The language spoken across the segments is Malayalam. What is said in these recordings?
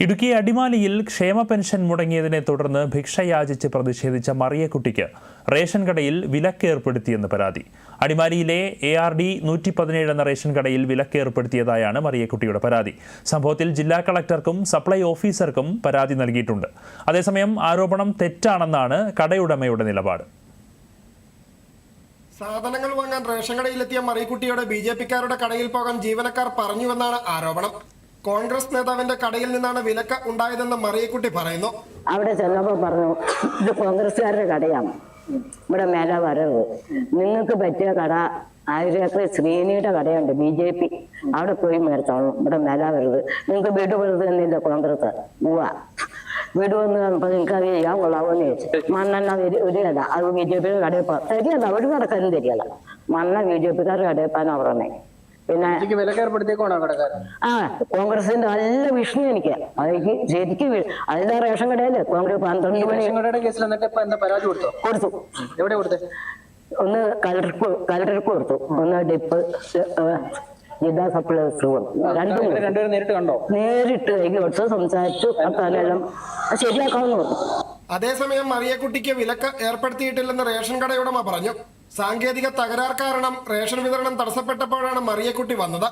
ഇടുക്കി അടിമാലിയിൽ ക്ഷേമ പെൻഷൻ മുടങ്ങിയതിനെ തുടർന്ന് ഭിക്ഷയാചിച്ച് പ്രതിഷേധിച്ച മറിയക്കുട്ടിക്ക് റേഷൻ കടയിൽ വിലക്കേർപ്പെടുത്തിയെന്ന് പരാതി. അടിമാലിയിലെ ARD 117 എന്ന റേഷൻ കടയിൽ വിലക്കേർപ്പെടുത്തിയതായാണ് മറിയക്കുട്ടിയുടെ പരാതി. സംഭവത്തിൽ ജില്ലാ കളക്ടർക്കും സപ്ലൈ ഓഫീസർക്കും പരാതി നൽകിയിട്ടുണ്ട്. അതേസമയം ആരോപണം തെറ്റാണെന്നാണ് കടയുടമയുടെ നിലപാട്. സാധനങ്ങൾ വാങ്ങാൻ റേഷൻ കടയിലെത്തിയ മറിയക്കുട്ടിയോട് BJP-ക്കാരുടെ കടയിൽ പോകാൻ ജീവനക്കാർ പറഞ്ഞുവെന്നാണ് ആരോപണം. കോൺഗ്രസ് നേതാവിന്റെ കടയിൽ നിന്നാണ് വിലക്ക് ഉണ്ടായതെന്ന് മറിയക്കുട്ടി പറയുന്നു. അവിടെ ചെന്നപ്പോ പറഞ്ഞു, ഇത് കോൺഗ്രസ്സുകാരുടെ കടയാണ്, ഇവിടെ മേലെ വരരുത്, നിങ്ങൾക്ക് പറ്റിയ കട ആയിരേക്കർ ശ്രീനിയുടെ കടയുണ്ട് BJP, അവിടെ പോയി മേടിച്ചോളൂ, ഇവിടെ മേലെ വരരുത്, നിങ്ങൾക്ക് വീട് കൊടുക്കുന്നില്ല കോൺഗ്രസ്, പോവാ വീട് വന്ന് കാണുമ്പോൾ നിങ്ങൾക്ക് അത് ചെയ്യാൻ കൊള്ളാവോന്ന് ചോദിച്ചു. മണ്ണെണ്ണ വരികയല്ല, അത് BJP-യുടെ കടയിൽ പോകാം, തരികയല്ല, ഒരു കടക്കാരും തരികയല്ല, മണ്ണ BJP-ക്കാരുടെ കടയിൽ പോകാൻ പറഞ്ഞേ. പിന്നെ കോൺഗ്രസിന്റെ നല്ല വിഷ്ണു എനിക്ക് അതെനിക്ക് ശരിക്കും അതിന്റെ റേഷൻ കടയല്ലേ കോൺഗ്രസ് 12 മണി കൊടുത്തു. ഒന്ന് കലക്ടർക്ക് കൊടുത്തു, ഒന്ന് ഡിപ്പ് ജില്ലാ സപ്ലൈസ് നേരിട്ട് എനിക്ക് കൊടുത്തു, സംസാരിച്ചു, എല്ലാം ശരിയാക്കാമെന്ന് പറഞ്ഞു. അതേസമയം മറിയക്കുട്ടിക്ക് വിലക്ക് ഏർപ്പെടുത്തിയിട്ടില്ലെന്ന് റേഷൻ കടയുടമ പറഞ്ഞു. സാങ്കേതിക തകരാർ കാരണം റേഷൻ വിതരണം തടസ്സപ്പെട്ടപ്പോഴാണ് മറിയക്കുട്ടി വന്നത്.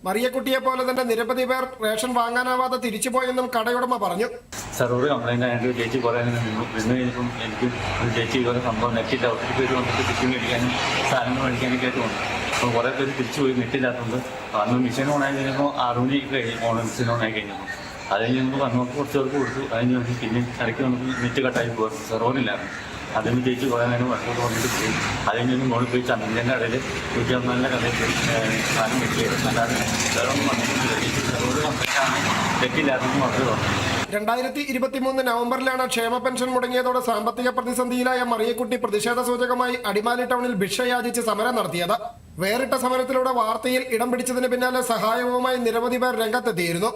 മറിയക്കുട്ടിയെ പോലെ തന്നെ നിരവധി പേർ റേഷൻ വാങ്ങാനാവാതെ തിരിച്ചുപോയെന്നും കടയുടമ പറഞ്ഞു. സർവർ കംപ്ലൈന്റ് ആയിട്ട് ചേച്ചി കുറേ നിന്ന് കഴിഞ്ഞപ്പം എനിക്ക് ഒരു ചേച്ചി ഇതുപോലെ സംഭവം നെറ്റില്ല, ഒത്തിരി പേര് വന്നിട്ട് തിരിച്ചു മേടിക്കാനും സാധനങ്ങൾ മേടിക്കാനൊക്കെ ആയിട്ട് വന്നു. അപ്പോൾ കുറേ പേര് തിരിച്ചു പോയി നെറ്റില്ലാത്തതുകൊണ്ട് അന്ന് മിഷൻ ഓണായി കഴിഞ്ഞപ്പോൾ 6 മണി മിഷൻ ഓണായി കഴിഞ്ഞപ്പോൾ അത് കഴിഞ്ഞ് നമുക്ക് വന്നവർക്ക് കുറച്ച് പേർക്ക് കൊടുത്തു. അതിന് വേണ്ടി പിന്നെ ഇടയ്ക്ക് നമുക്ക് നെറ്റ് കട്ടായി പോകും, സെർവറില്ലായിരുന്നു. അതിന് ചേച്ചി കുറേ നേരം വഴക്കോട്ട് വന്നിട്ട് പോയി. അത് കഴിഞ്ഞ് മോളിൽ പോയി ചന്ദ്രൻ്റെ കടയിൽ 114 കടയിൽ പോയി സാധനം വെക്കുകയായിരുന്നു. അല്ലാതെ വേറെ ഒന്നും വന്നിട്ടില്ല. ചേച്ചി സെർവർ കംപ്ലൈൻറ്റാണ്, നെറ്റില്ലാത്തതെന്ന് മാത്രമേ പറഞ്ഞു. 2023 നവംബറിലാണ് ക്ഷേമ പെൻഷൻ മുടങ്ങിയതോടെ സാമ്പത്തിക പ്രതിസന്ധിയിലായ മറിയക്കുട്ടി പ്രതിഷേധ സൂചകമായി അടിമാലി ടൗണിൽ ഭിക്ഷയാചിച്ച് സമരം നടത്തിയത്. വേറിട്ട സമരത്തിലൂടെ വാർത്തയിൽ ഇടം പിടിച്ചതിന് പിന്നാലെ സഹായവുമായി നിരവധി പേർ രംഗത്തെത്തിയിരുന്നു.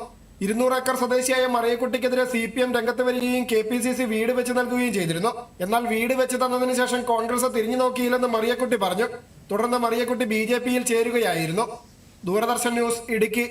200 ഏക്കർ സ്വദേശിയായ മറിയക്കുട്ടിക്കെതിരെ CPM രംഗത്ത് വരികയും KPCC വീട് വെച്ച് നൽകുകയും ചെയ്തിരുന്നു. എന്നാൽ വീട് വെച്ച് തന്നതിന് ശേഷം കോൺഗ്രസ് തിരിഞ്ഞു നോക്കിയില്ലെന്ന് മറിയക്കുട്ടി പറഞ്ഞു. തുടർന്ന് മറിയക്കുട്ടി BJP-യിൽ ചേരുകയായിരുന്നു. ദൂരദർശൻ ന്യൂസ്, ഇടുക്കി.